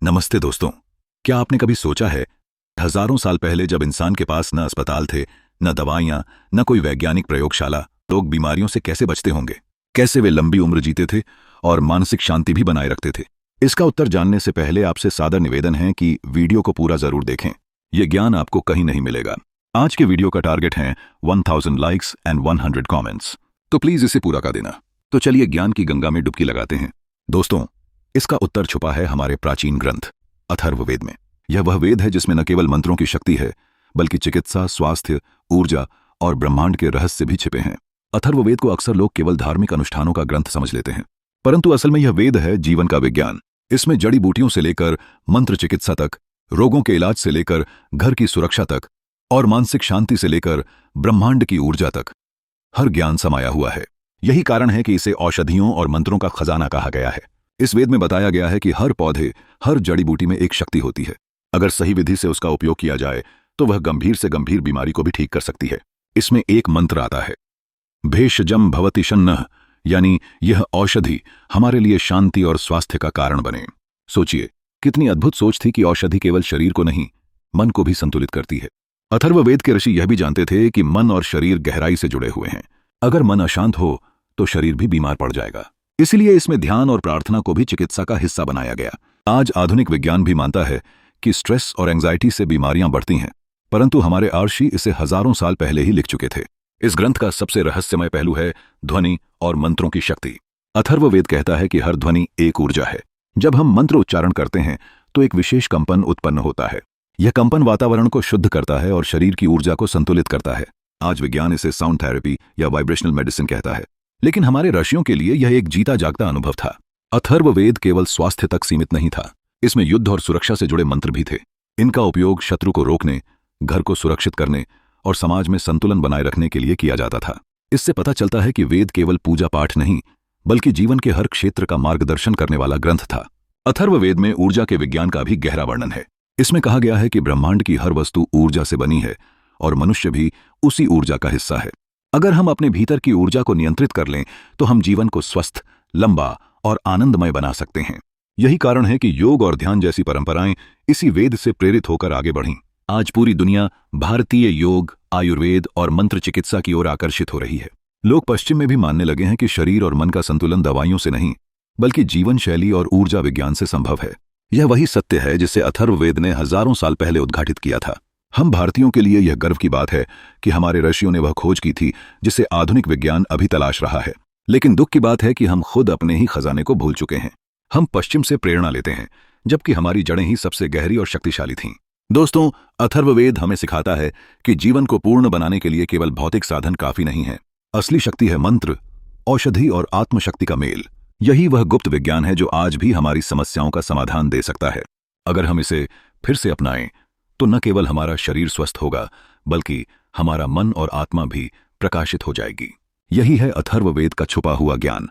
नमस्ते दोस्तों। क्या आपने कभी सोचा है हजारों साल पहले जब इंसान के पास न अस्पताल थे, न दवाइयां, न कोई वैज्ञानिक प्रयोगशाला, लोग बीमारियों से कैसे बचते होंगे, कैसे वे लंबी उम्र जीते थे और मानसिक शांति भी बनाए रखते थे? इसका उत्तर जानने से पहले आपसे सादर निवेदन है कि वीडियो को पूरा जरूर देखें। यह ज्ञान आपको कहीं नहीं मिलेगा। आज के वीडियो का टारगेट है 1000 लाइक्स एंड 100 कमेंट्स, तो प्लीज इसे पूरा कर देना। तो चलिए ज्ञान की गंगा में डुबकी लगाते हैं। दोस्तों, इसका उत्तर छुपा है हमारे प्राचीन ग्रंथ अथर्ववेद में। यह वह वेद है जिसमें न केवल मंत्रों की शक्ति है, बल्कि चिकित्सा, स्वास्थ्य, ऊर्जा और ब्रह्मांड के रहस्य भी छिपे हैं। अथर्ववेद को अक्सर लोग केवल धार्मिक अनुष्ठानों का ग्रंथ समझ लेते हैं, परंतु असल में यह वेद है जीवन का विज्ञान। इसमें जड़ी बूटियों से लेकर मंत्र चिकित्सा तक, रोगों के इलाज से लेकर घर की सुरक्षा तक और मानसिक शांति से लेकर ब्रह्मांड की ऊर्जा तक हर ज्ञान समाया हुआ है। यही कारण है कि इसे औषधियों और मंत्रों का खजाना कहा गया है। इस वेद में बताया गया है कि हर पौधे, हर जड़ी बूटी में एक शक्ति होती है। अगर सही विधि से उसका उपयोग किया जाए तो वह गंभीर से गंभीर बीमारी को भी ठीक कर सकती है। इसमें एक मंत्र आता है, भेषजम भवति शन्नः, यानी यह औषधि हमारे लिए शांति और स्वास्थ्य का कारण बने। सोचिए, कितनी अद्भुत सोच थी कि औषधि केवल शरीर को नहीं, मन को भी संतुलित करती है। अथर्ववेद के ऋषि यह भी जानते थे कि मन और शरीर गहराई से जुड़े हुए हैं। अगर मन अशांत हो तो शरीर भी बीमार पड़ जाएगा। इसलिए इसमें ध्यान और प्रार्थना को भी चिकित्सा का हिस्सा बनाया गया। आज आधुनिक विज्ञान भी मानता है कि स्ट्रेस और एंजाइटी से बीमारियां बढ़ती हैं, परंतु हमारे ऋषि इसे हजारों साल पहले ही लिख चुके थे। इस ग्रंथ का सबसे रहस्यमय पहलू है ध्वनि और मंत्रों की शक्ति। अथर्ववेद कहता है कि हर ध्वनि एक ऊर्जा है। जब हम मंत्र उच्चारण करते हैं तो एक विशेष कंपन उत्पन्न होता है। यह कंपन वातावरण को शुद्ध करता है और शरीर की ऊर्जा को संतुलित करता है। आज विज्ञान इसे साउंड थेरेपी या वाइब्रेशनल मेडिसिन कहता है, लेकिन हमारे ऋषियों के लिए यह एक जीता जागता अनुभव था। अथर्ववेद केवल स्वास्थ्य तक सीमित नहीं था, इसमें युद्ध और सुरक्षा से जुड़े मंत्र भी थे। इनका उपयोग शत्रु को रोकने, घर को सुरक्षित करने और समाज में संतुलन बनाए रखने के लिए किया जाता था। इससे पता चलता है कि वेद केवल पूजा पाठ नहीं, बल्कि जीवन के हर क्षेत्र का मार्गदर्शन करने वाला ग्रंथ था। अथर्ववेद में ऊर्जा के विज्ञान का भी गहरा वर्णन है। इसमें कहा गया है कि ब्रह्मांड की हर वस्तु ऊर्जा से बनी है और मनुष्य भी उसी ऊर्जा का हिस्सा है। अगर हम अपने भीतर की ऊर्जा को नियंत्रित कर लें तो हम जीवन को स्वस्थ, लंबा और आनंदमय बना सकते हैं। यही कारण है कि योग और ध्यान जैसी परंपराएं इसी वेद से प्रेरित होकर आगे बढ़ीं। आज पूरी दुनिया भारतीय योग, आयुर्वेद और मंत्र चिकित्सा की ओर आकर्षित हो रही है। लोग पश्चिम में भी मानने लगे हैं कि शरीर और मन का संतुलन दवाइयों से नहीं, बल्कि जीवन शैली और ऊर्जा विज्ञान से संभव है। यह वही सत्य है जिसे अथर्ववेद ने हजारों साल पहले उद्घाटित किया था। हम भारतीयों के लिए यह गर्व की बात है कि हमारे ऋषियों ने वह खोज की थी जिसे आधुनिक विज्ञान अभी तलाश रहा है। लेकिन दुख की बात है कि हम खुद अपने ही खजाने को भूल चुके हैं। हम पश्चिम से प्रेरणा लेते हैं, जबकि हमारी जड़ें ही सबसे गहरी और शक्तिशाली थीं। दोस्तों, अथर्ववेद हमें सिखाता है कि जीवन को पूर्ण बनाने के लिए केवल भौतिक साधन काफी नहीं है। असली शक्ति है मंत्र, औषधि और आत्मशक्ति का मेल। यही वह गुप्त विज्ञान है जो आज भी हमारी समस्याओं का समाधान दे सकता है। अगर हम इसे फिर से अपनाएं तो न केवल हमारा शरीर स्वस्थ होगा, बल्कि हमारा मन और आत्मा भी प्रकाशित हो जाएगी। यही है अथर्ववेद का छुपा हुआ ज्ञान।